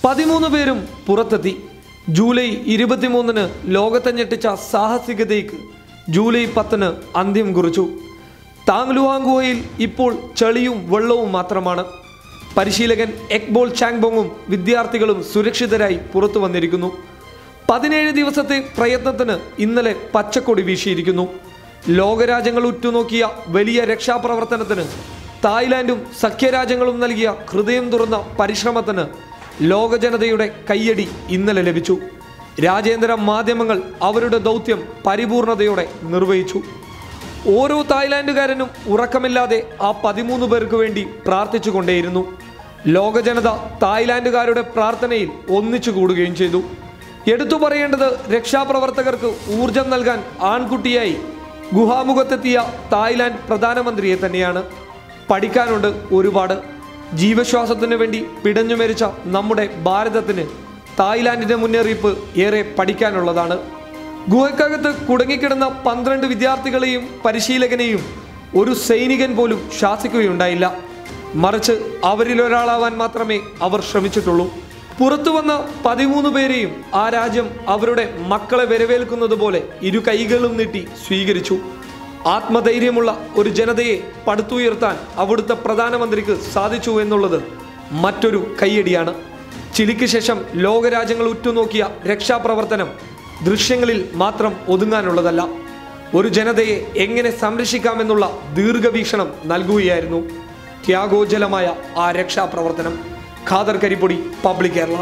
13 പേരും പുറത്തെത്തി. ജൂലൈ 23-ന് ലോകത്തെ ഞെട്ടിച്ച സാഹസികതയ്ക്ക് ജൂലൈ 10-ന് അന്ത്യം കുറിച്ചു. താങ് ലുവാങ് ഗുഹയിൽ ഇപ്പോൾ ചെളിയും വെള്ളവും മാത്രമാണ്. പരിശീലകൻ എക്ബോൾ ചാങ്ബോങ്ങും വിദ്യാർത്ഥികളും സുരക്ഷിതരായി പുറത്തു വന്നിരിക്കുന്നു. 17 ദിവസത്തെ പ്രയത്നത്തിന് ഇന്നലെ പച്ചക്കൊടി വീശിയിരിക്കുന്നു. ലോകരാജ്യങ്ങൾ ഉറ്റുനോക്കിയ വലിയ രക്ഷാപ്രവർത്തനത്തിന് തായ്ലാൻഡും സഖ്യരാജ്യങ്ങളും നൽകിയ ഹൃദയം തുറന്ന പരിശ്രമത്തിന് ലോക ജനതയുടെ കയ്യടി ഇന്നലെ ലഭിച്ചു. രാജ്യാന്തര മാധ്യമങ്ങൾ അവരുടെ ദൗത്യം പരിപൂർണതയോടെ നിർവഹിച്ചു. ഓരോ തായ്ലാൻഡുകാരനും ഉറക്കമില്ലാതെ ആ 13 പേർക്ക് വേണ്ടി പ്രാർത്ഥിച്ചു കൊണ്ടേയിരുന്നു. ലോക ജനത തായ്ലാൻഡുകാരുടെ പ്രാർത്ഥനയിൽ ഒന്നിച്ചു കൂടുകയും ചെയ്തു. എടുത്തു പറയേണ്ടത് രക്ഷാപ്രവർത്തകർക്ക് ഊർജം നൽകാൻ ആൺകുട്ടിയായി ഗുഹാമുഖത്തെത്തിയ തായ്ലാൻഡ് പ്രധാനമന്ത്രിയെ തന്നെയാണ്. പഠിക്കാനുണ്ട് ഒരുപാട്. ജീവശ്വാസത്തിന് വേണ്ടി പിടഞ്ഞു മരിച്ച നമ്മുടെ ഭാരതത്തിന് തായ്ലാൻഡിന്റെ മുന്നറിയിപ്പ് ഏറെ പഠിക്കാനുള്ളതാണ്. ഗുഹയ്ക്കകത്ത് കുടുങ്ങിക്കിടന്ന 12 വിദ്യാർത്ഥികളെയും പരിശീലകനെയും ഒരു സൈനികൻ പോലും ശാസിക്കുകയുണ്ടായില്ല. മറിച്ച് അവരിലൊരാളാവാൻ മാത്രമേ അവർ ശ്രമിച്ചിട്ടുള്ളൂ. പുറത്തു വന്ന 13 പേരെയും ആ രാജ്യം അവരുടെ മക്കളെ വരവേൽക്കുന്നത് പോലെ ഇരു കൈകളും നീട്ടി സ്വീകരിച്ചു. ആത്മധൈര്യമുള്ള ഒരു ജനതയെ പടുത്തുയർത്താൻ അവിടുത്തെ പ്രധാനമന്ത്രിക്ക് സാധിച്ചു എന്നുള്ളത് മറ്റൊരു കയ്യടിയാണ്. ചിലിക്ക് ശേഷം ലോകരാജ്യങ്ങൾ ഉറ്റുനോക്കിയ രക്ഷാപ്രവർത്തനം ദൃശ്യങ്ങളിൽ മാത്രം ഒതുങ്ങാനുള്ളതല്ല. ഒരു ജനതയെ എങ്ങനെ സംരക്ഷിക്കാമെന്നുള്ള ദീർഘവീക്ഷണം നൽകുകയായിരുന്നു ത്യാഗോജ്വലമായ ആ രക്ഷാപ്രവർത്തനം. ഖാദർ കരിപ്പൊടി, പബ്ലിക് കേരള.